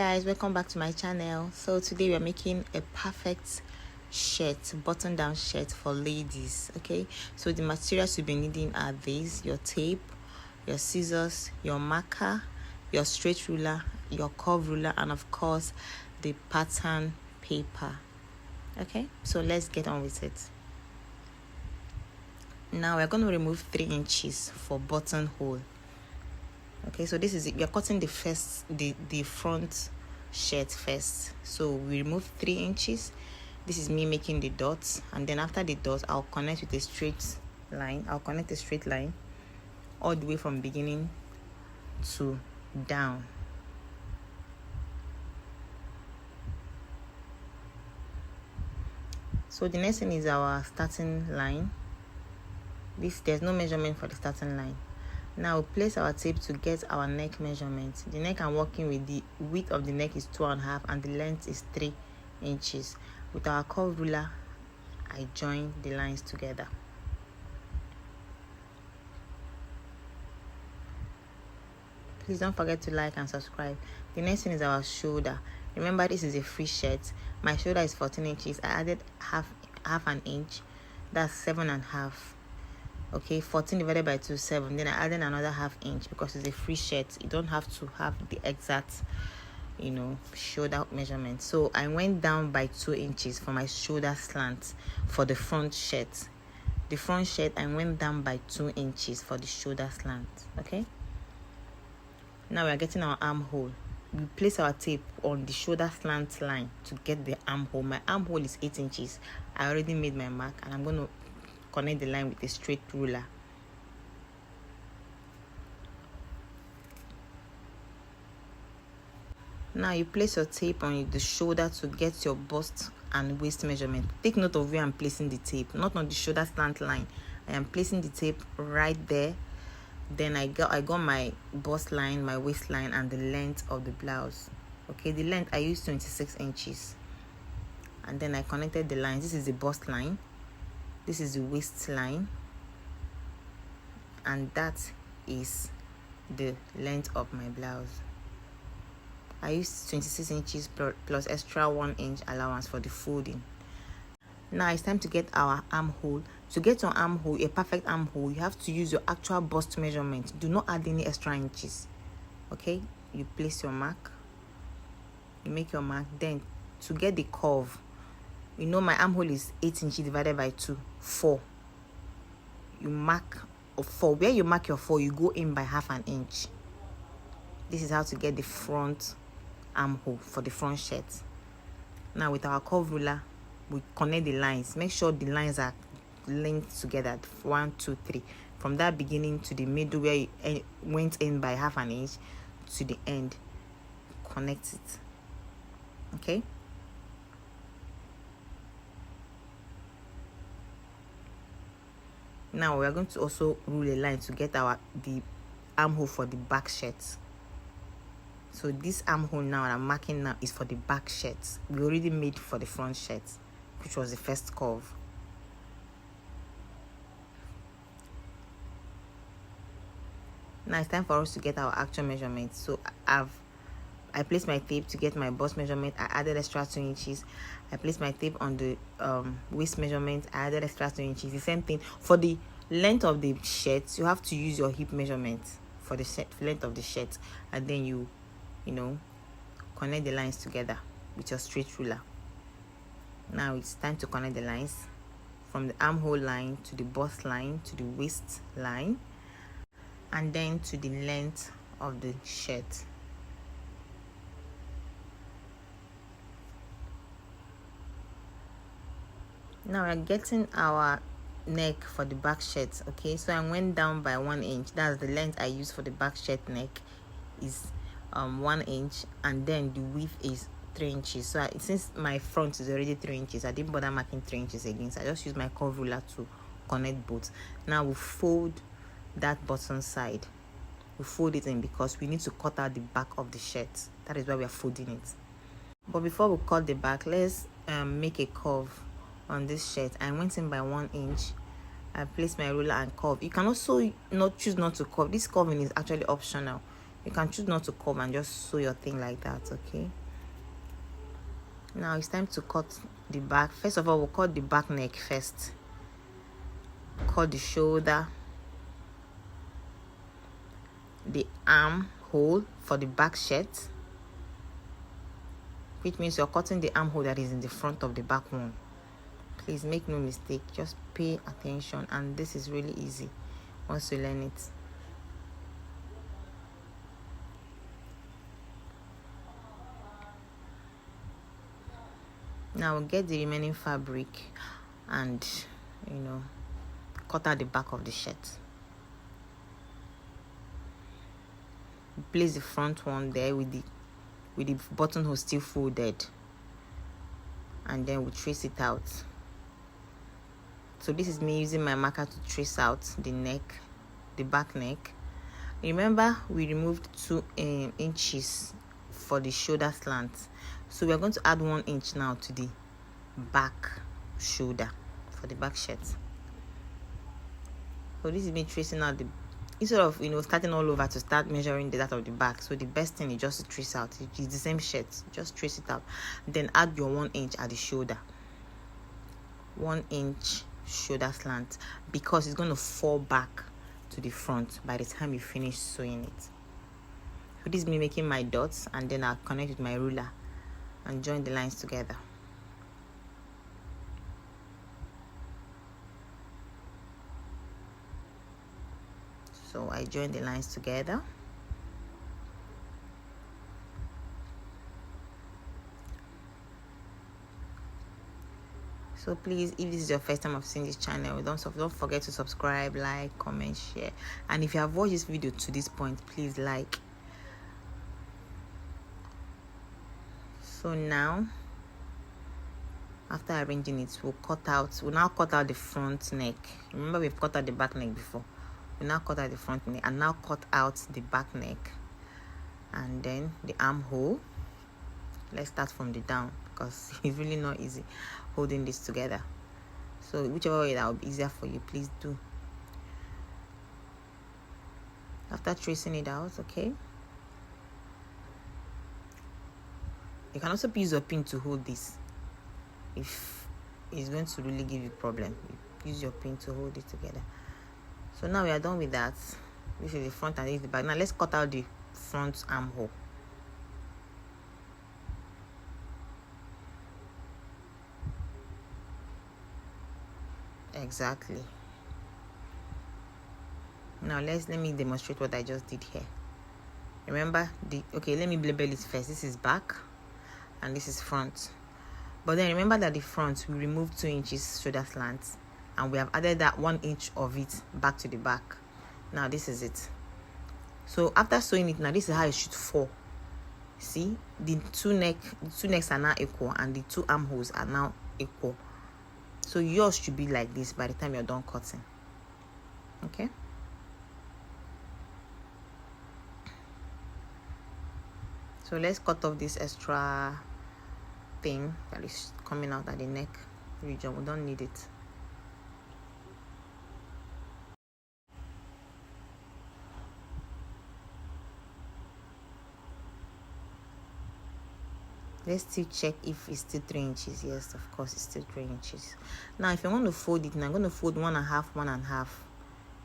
guys, welcome back to my channel. So today we are making a perfect shirt, button down shirt for ladies. Okay, so the materials you'll be needing are these: your tape, your scissors, your marker, your straight ruler, your curve ruler, and of course the pattern paper. Okay, so let's get on with it. Now we're going to remove 3 inches for buttonhole. Okay, so this is it. We are cutting the front shirt first. So we remove 3 inches. This is me making the dots, and then after the dots I'll connect with a straight line. I'll connect a straight line all the way from beginning to down. So the next thing is our starting line. There's no measurement for the starting line. Now we'll place our tape to get our neck measurement. The neck I'm working with, the width of the neck is 2.5 and the length is 3 inches. With our curve ruler, I join the lines together. Please don't forget to like and subscribe. The next thing is our shoulder. Remember, this is a free shirt. My shoulder is 14 inches. I added half an inch. That's 7.5. Okay, 14 divided by 2, 7. Then I added another half inch because it's a free shirt. You don't have to have the exact, shoulder measurement. So I went down by 2 inches for my shoulder slant for the front shirt. The front shirt, I went down by 2 inches for the shoulder slant. Okay. Now we are getting our armhole. We place our tape on the shoulder slant line to get the armhole. My armhole is 8 inches. I already made my mark, and I'm going to connect the line with a straight ruler. Now you place your tape on the shoulder to get your bust and waist measurement. Take note of where I'm placing the tape, not on the shoulder slant line. I am placing the tape right there. Then I got my bust line, my waistline, and the length of the blouse. Okay, the length I used 26 inches. And then I connected the lines. This is the bust line. This is the waistline, and that is the length of my blouse. I used 26 inches plus extra 1 inch allowance for the folding. Now it's time to get our armhole. To get your armhole, a perfect armhole, you have to use your actual bust measurement. Do not add any extra inches. Okay, you place your mark, you make your mark. Then to get the curve, my armhole is 8 inches divided by 2, 4. You mark 4. Where you mark your 4, you go in by half an inch. This is how to get the front armhole for the front shirt. Now with our curve ruler, we connect the lines. Make sure the lines are linked together. 1, 2, 3. From that beginning to the middle where you went in by half an inch to the end, connect it. Okay. Now we are going to also rule a line to get the armhole for the back shirt. So this armhole now I'm marking now is for the back shirt. We already made for the front shirt, which was the first curve. Now it's time for us to get our actual measurements. So I placed my tape to get my bust measurement. I added extra 2 inches. I placed my tape on the waist measurement. I added extra 2 inches. The same thing for the length of the shirt. You have to use your hip measurement for the length of the shirt, and then you connect the lines together with your straight ruler. Now it's time to connect the lines from the armhole line to the bust line to the waist line, and then to the length of the shirt. Now we're getting our neck for the back shirt. Okay, so I went down by 1 inch. That's the length I used for the back shirt neck is 1 inch, and then the width is 3 inches. So since my front is already 3 inches, I didn't bother marking 3 inches again. So I just used my curve ruler to connect both. Now we fold that bottom side. We fold it in because we need to cut out the back of the shirt. That is why we are folding it. But before we cut the back, let's make a curve on this shirt. I went in by 1 inch. I placed my ruler and curve. You can also choose not to curve. This curving is actually optional. You can choose not to come and just sew your thing like that. Okay, now it's time to cut the back. First of all, we'll cut the back neck first. Cut the shoulder, the armhole for the back shirt, which means you're cutting the armhole that is in the front of the back one. Please make no mistake, just pay attention, and this is really easy once you learn it. Now we'll get the remaining fabric and cut out the back of the shirt. Place the front one there with the buttonhole still folded, and then we trace it out. So this is me using my marker to trace out the neck, the back neck. Remember, we removed 2 inches for the shoulder slant, so we are going to add 1 inch now to the back shoulder for the back shirt. So this is me tracing out the, instead of starting all over to start measuring that of the back. So the best thing is just to trace out. It's the same shirt, just trace it out, then add your 1 inch at the shoulder. 1 inch shoulder slant, because it's going to fall back to the front by the time you finish sewing it. So this is me making my dots, and then I'll connect with my ruler and join the lines together. So I join the lines together. So please, if this is your first time of seeing this channel, don't forget to subscribe, like, comment, share. And if you have watched this video to this point, please like. So now, after arranging it, we'll now cut out the front neck. Remember, we've cut out the back neck before. We now cut out the front neck and now cut out the back neck, and then the armhole. Let's start from the down, because it's really not easy holding this together. So whichever way that will be easier for you, please do. After tracing it out, okay, you can also use your pin to hold this. If it's going to really give you problem, use your pin to hold it together. So now we are done with that. This is the front and this is the back. Now let's cut out the front armhole. Exactly. Now let me demonstrate what I just did here. Remember let me label it first. This is back and this is front. But then remember that the front, we removed 2 inches shoulder slant, and we have added that 1 inch of it back to the back. Now this is it. So after sewing it, now this is how it should fall. See, the two necks are now equal, and the 2 armholes are now equal. So yours should be like this by the time you're done cutting. Okay. So let's cut off this extra thing that is coming out at the neck region. We don't need it. Let's still check if it's still 3 inches. Yes, of course it's still 3 inches. Now if you want to fold it, now I'm going to fold 1.5, 1.5.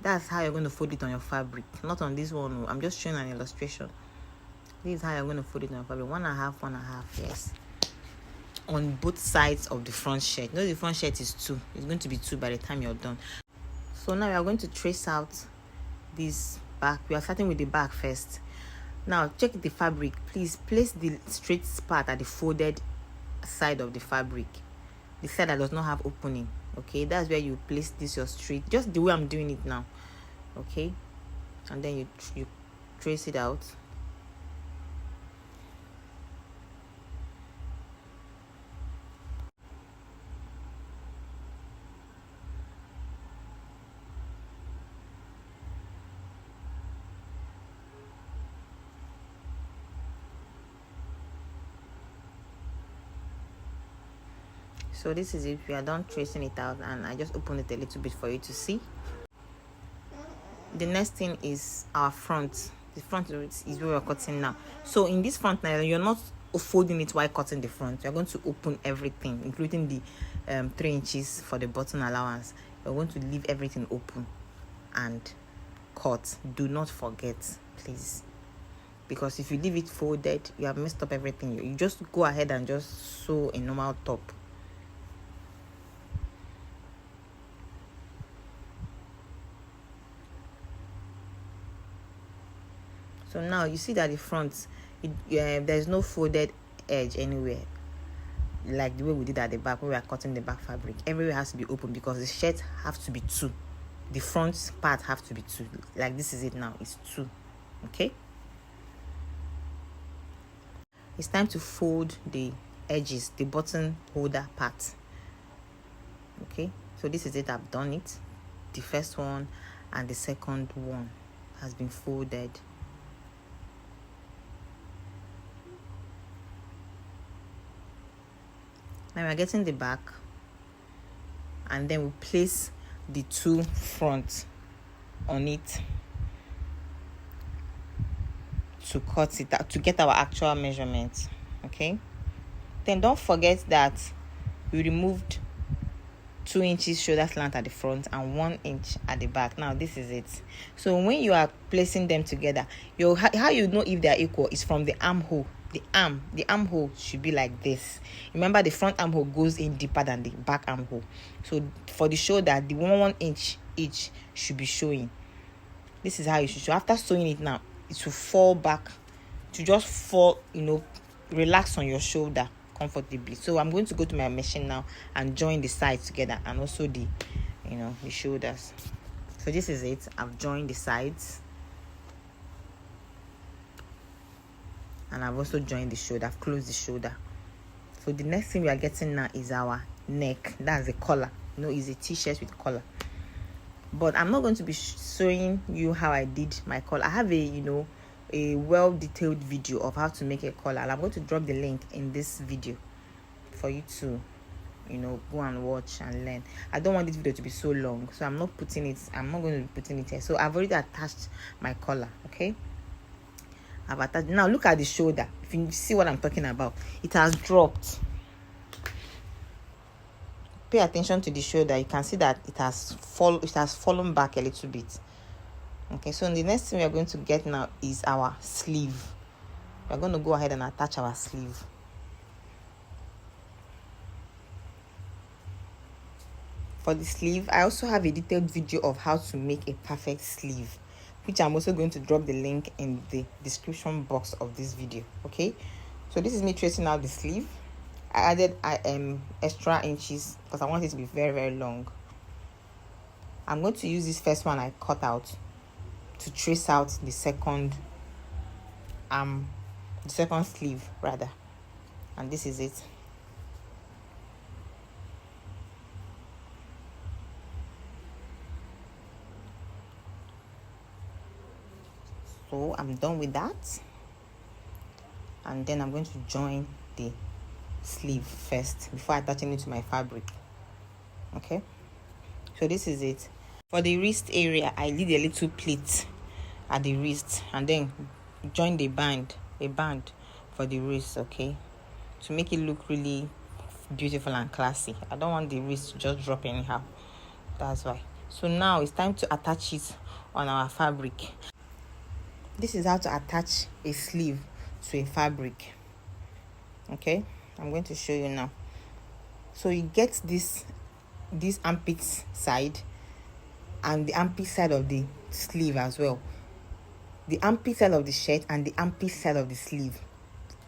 That's how you're going to fold it on your fabric, not on this one. I'm just showing an illustration. This is how you're going to fold it on your fabric. 1.5, 1.5. Yes, on both sides of the front shirt. The front shirt is 2. It's going to be 2 by the time you're done. So now we are going to trace out this back. We are starting with the back first. Now check the fabric. Please place the straight part at the folded side of the fabric, the side that does not have opening. Okay, that's where you place this your straight, just the way I'm doing it now. Okay, and then you trace it out. So this is it. We are done tracing it out, and I just opened it a little bit for you to see. The next thing is our front. The front is where we're cutting now. So in this front now, you're not folding it while cutting the front. You're going to open everything, including the 3 inches for the button allowance. You're going to leave everything open and cut. Do not forget, please, because if you leave it folded, you have messed up everything. You just go ahead and just sew a normal top. So now you see that the front, there's no folded edge anywhere, like the way we did at the back where we are cutting the back fabric. Everywhere has to be open because the shirt have to be 2. The front part have to be 2. Like this is it now, it's 2. Okay, it's time to fold the edges, the button holder part. Okay, so this is it. I've done it. The first one and the second one has been folded. Now we're getting the back, and then we place the 2 front on it to cut it out, to get our actual measurement. Okay, then don't forget that we removed 2 inches shoulder slant at the front and 1 inch at the back. Now this is it. So when you are placing them together, how you know if they are equal is from the armhole. The armhole should be like this. Remember, the front armhole goes in deeper than the back armhole. So for the shoulder, the 1 inch each should be showing. This is how you should show. After sewing it now, it will fall back, to just fall, relax on your shoulder comfortably. So I'm going to go to my machine now and join the sides together, and also the shoulders. So this is it. I've joined the sides, and I've also joined the shoulder. I've closed the shoulder. So the next thing we are getting now is our neck. That's the collar. It's a t-shirt with collar. But I'm not going to be showing you how I did my collar. I have a well-detailed video of how to make a collar, and I'm going to drop the link in this video for you to go and watch and learn. I don't want this video to be so long, so I'm not going to be putting it here. So I've already attached my collar. Okay, I've attached. Now look at the shoulder. If you see what I'm talking about, it has dropped. Pay attention to the shoulder. You can see that it has fallen back a little bit. Okay, so the next thing we are going to get now is our sleeve. We're going to go ahead and attach our sleeve. For the sleeve, I also have a detailed video of how to make a perfect sleeve, which I'm also going to drop the link in the description box of this video. Okay, so this is me tracing out the sleeve. I added extra inches because I want it to be very, very long. I'm going to use this first one I cut out to trace out the second sleeve rather, and this is it. So I'm done with that, and then I'm going to join the sleeve first before attaching it to my fabric. Okay, so this is it. For the wrist area, I did a little pleat at the wrist and then joined a band for the wrist. Okay, to make it look really beautiful and classy. I don't want the wrist to just drop anyhow. That's why. So now it's time to attach it on our fabric. This is how to attach a sleeve to a fabric. Okay, I'm going to show you now. So you get this armpit side and the armpit side of the sleeve as well. The armpit side of the shirt and the armpit side of the sleeve,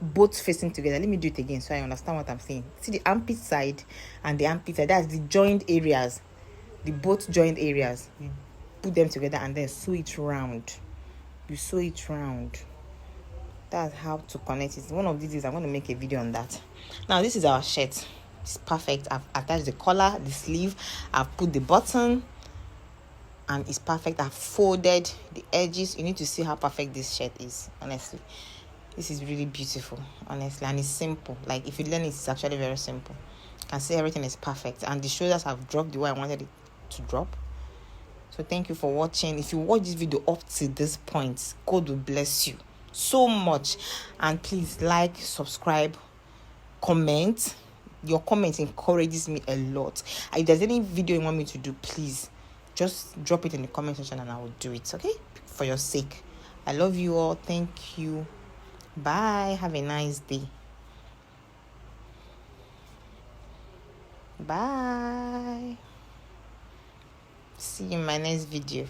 both facing together. Let me do it again so I understand what I'm saying. See the armpit side and the armpit side, that's the joined areas, the both joined areas. You put them together and then sew it round. You sew it round. That's how to connect it. One of these days I'm going to make a video on that. Now this is our shirt. It's perfect. I've attached the collar, the sleeve, I've put the button, and it's perfect. I've folded the edges. You need to see how perfect this shirt is. Honestly, this is really beautiful, honestly, and it's simple. Like if you learn it, it's actually very simple. You can see everything is perfect, and the shoulders have dropped the way I wanted it to drop. So thank you for watching. If you watch this video up to this point, God will bless you so much. And please like, subscribe, comment. Your comment encourages me a lot. If there's any video you want me to do, please just drop it in the comment section and I will do it, okay? For your sake. I love you all. Thank you. Bye. Have a nice day. Bye. See you in my next video.